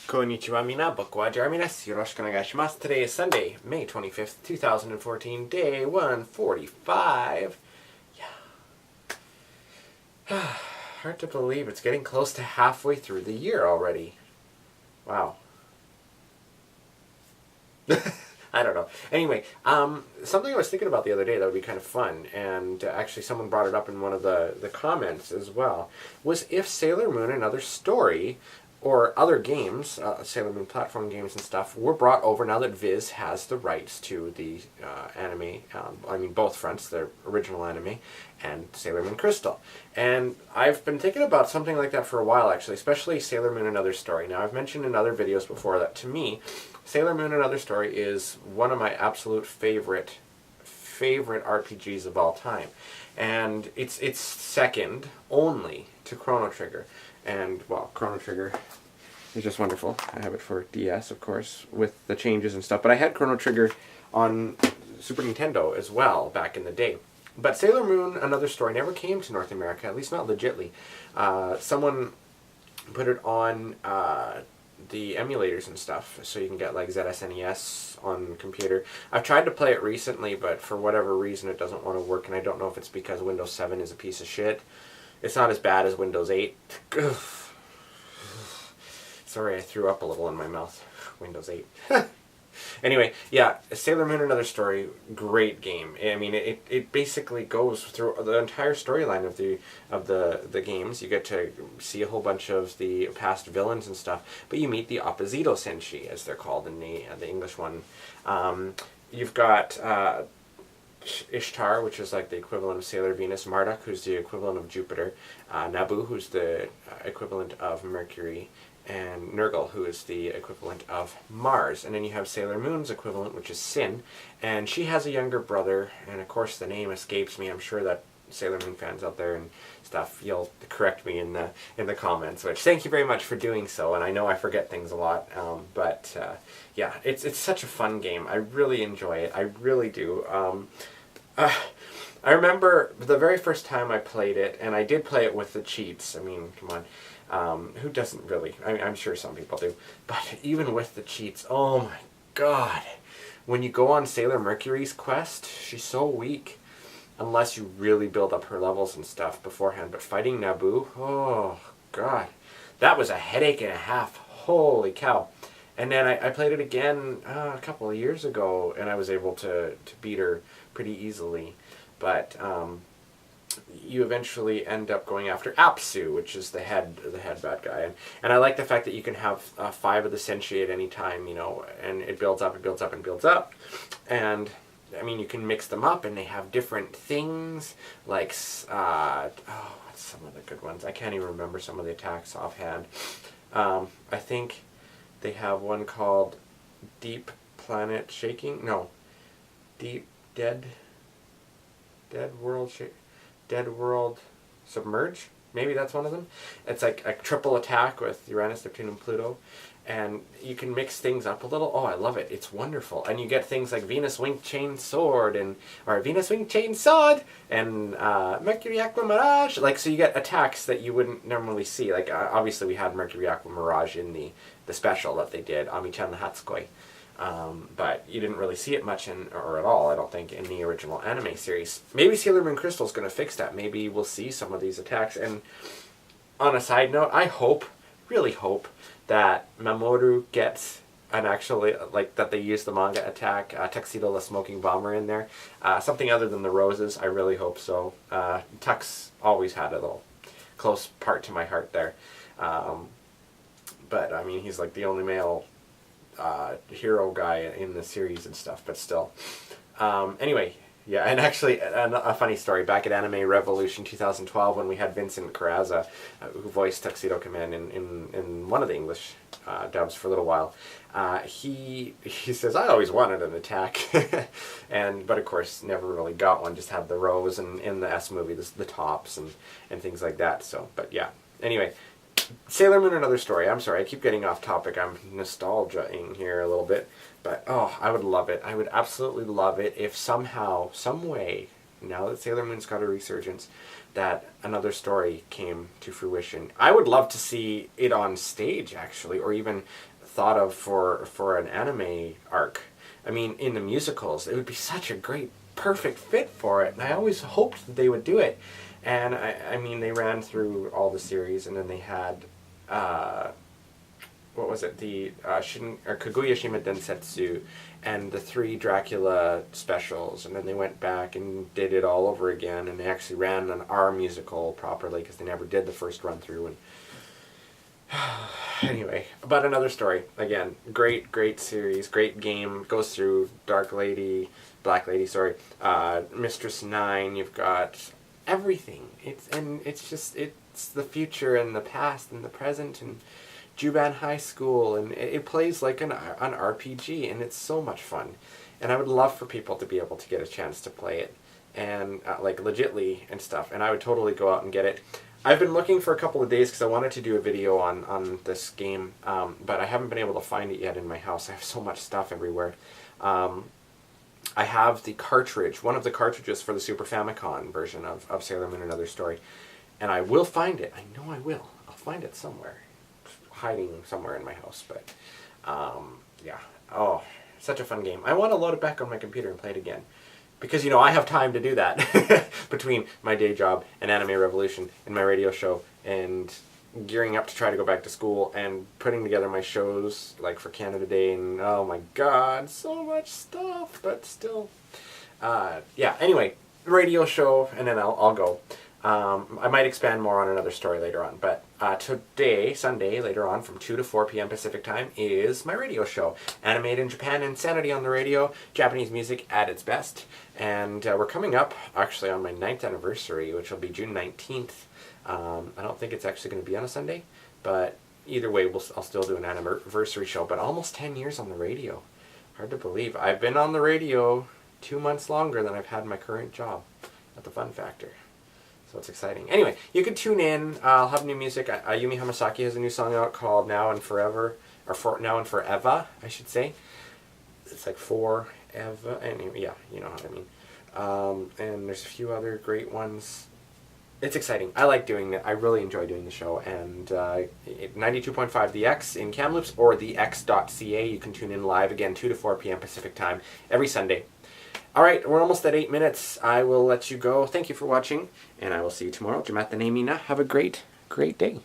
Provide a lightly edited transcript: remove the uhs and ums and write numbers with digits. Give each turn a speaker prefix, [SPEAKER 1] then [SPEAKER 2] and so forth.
[SPEAKER 1] Konnichiwa mina, boku wa Jeremy desu. Yoroshiku onegaishimasu. Today is Sunday, May 25th, 2014, day 145. Yeah. Hard to believe it's getting close to halfway through the year already. Wow. I don't know. Anyway, something I was thinking about the other day that would be kind of fun, and actually someone brought it up in one of the comments as well, was if Sailor Moon Another Story or other games, Sailor Moon platform games and stuff, were brought over now that Viz has the rights to the anime, I mean both fronts, the original anime and Sailor Moon Crystal. And I've been thinking about something like that for a while actually, especially Sailor Moon Another Story. Now I've mentioned in other videos before that to me, Sailor Moon Another Story is one of my absolute favorite RPGs of all time. And it's second only to Chrono Trigger. And, well, Chrono Trigger is just wonderful. I have it for DS, of course, with the changes and stuff. But I had Chrono Trigger on Super Nintendo as well back in the day. But Sailor Moon Another Story never came to North America, at least not legitly. Someone put it on the emulators and stuff, so you can get like ZSNES on computer. I've tried to play it recently, but for whatever reason it doesn't want to work, and I don't know if it's because Windows 7 is a piece of shit. It's not as bad as Windows 8. Sorry, I threw up a little in my mouth. Windows 8. Anyway, yeah, Sailor Moon Another Story, great game. I mean, it basically goes through the entire storyline of the games. You get to see a whole bunch of the past villains and stuff, but you meet the Opposito Senshi, as they're called in the English one. You've got Ishtar, which is like the equivalent of Sailor Venus, Marduk, who's the equivalent of Jupiter, Nabu, who's the equivalent of Mercury, and Nurgle, who is the equivalent of Mars. And then you have Sailor Moon's equivalent, which is Sin, and she has a younger brother, and of course the name escapes me. I'm sure that Sailor Moon fans out there and stuff, you'll correct me in the comments, which thank you very much for doing so, and I know I forget things a lot, but yeah, it's such a fun game. I really enjoy it. I really do. I remember the very first time I played it, and I did play it with the cheats. I mean, come on. Who doesn't really? I mean, I'm sure some people do. But even with the cheats, oh my god. When you go on Sailor Mercury's quest, she's so weak. Unless you really build up her levels and stuff beforehand. But fighting Nabu, oh god. That was a headache and a half. Holy cow. And then I played it again a couple of years ago, and I was able to beat her pretty easily. But you eventually end up going after Apsu, which is the head bad guy. And I like the fact that you can have 5 of the Senshi at any time, you know, and it builds up, and builds up, and builds up. And, I mean, you can mix them up, and they have different things, like, what's some of the good ones? I can't even remember some of the attacks offhand. I think they have one called Deep Planet Shaking, no, Dead World Submerge? Maybe that's one of them. It's like a triple attack with Uranus, Neptune, and Pluto. And you can mix things up a little. Oh, I love it. It's wonderful. And you get things like Venus Wing Chain Sword, or Venus Wing Chain Sword, and Mercury Aqua Mirage. Like, so you get attacks that you wouldn't normally see. Like, obviously we had Mercury Aqua Mirage in the special that they did, Ami-chan the Hatsukoi. But you didn't really see it much or at all, I don't think, in the original anime series. Maybe Sailor Moon Crystal is going to fix that. Maybe we'll see some of these attacks. And on a side note, I hope, really hope, that Mamoru gets an actually, like, that they use the manga attack, Tuxedo the Smoking Bomber in there. Something other than the roses, I really hope so. Tux always had a little close part to my heart there. But, I mean, he's like the only male hero guy in the series and stuff, but still. Anyway, yeah, and actually, a funny story, back at Anime Revolution 2012, when we had Vincent Carrazza, who voiced Tuxedo Command in one of the English dubs for a little while, he says, I always wanted an attack, but of course, never really got one, just had the rose, and in the S movie, the tops, and things like that, so, but yeah. Anyway, Sailor Moon Another Story. I'm sorry, I keep getting off topic. I'm nostalgia-ing here a little bit. But, oh, I would love it. I would absolutely love it if somehow, some way, now that Sailor Moon's got a resurgence, that another story came to fruition. I would love to see it on stage, actually, or even thought of for an anime arc. I mean, in the musicals, it would be such a great, perfect fit for it, and I always hoped that they would do it. And I mean, they ran through all the series, and then they had, what was it, the Kaguya Shima Densetsu, and the 3 Dracula specials, and then they went back and did it all over again, and they actually ran an R musical properly, because they never did the first run through, and anyway, but another story. Again, great series, great game. Goes through Dark Lady, Black Lady, sorry, Mistress 9. You've got everything. It's the future and the past and the present and Juban High School, and it plays like an RPG, and it's so much fun. And I would love for people to be able to get a chance to play it, and like legitly and stuff. And I would totally go out and get it. I've been looking for a couple of days because I wanted to do a video on this game, but I haven't been able to find it yet in my house. I have so much stuff everywhere. I have the cartridge, one of the cartridges for the Super Famicom version of Sailor Moon Another Story, and I will find it. I know I will. I'll find it somewhere, hiding somewhere in my house. But yeah, oh, such a fun game. I want to load it back on my computer and play it again. Because, I have time to do that between my day job and Anime Revolution and my radio show and gearing up to try to go back to school and putting together my shows, like for Canada Day, and oh my god, so much stuff, but still. Yeah, anyway, radio show, and then I'll go. I might expand more on Another Story later on, but today, Sunday, later on, from 2 to 4 p.m. Pacific Time, is my radio show. Animated in Japan, Insanity on the radio, Japanese music at its best. And we're coming up, actually, on my 9th anniversary, which will be June 19th. I don't think it's actually going to be on a Sunday, but either way, I'll still do an anniversary show. But almost 10 years on the radio. Hard to believe. I've been on the radio 2 months longer than I've had my current job at the Fun Factor. So it's exciting. Anyway, you can tune in. I'll have new music. Ayumi Hamasaki has a new song out called Now and Forever, or Now and Forever, I should say. It's like forever. Anyway, yeah, you know what I mean. And there's a few other great ones. It's exciting. I like doing it. I really enjoy doing the show. And 92.5 The X in Kamloops, or thex.ca. You can tune in live again 2 to 4 p.m. Pacific Time every Sunday. All right, we're almost at 8 minutes. I will let you go. Thank you for watching, and I will see you tomorrow. Jamat Namina. Have a great day.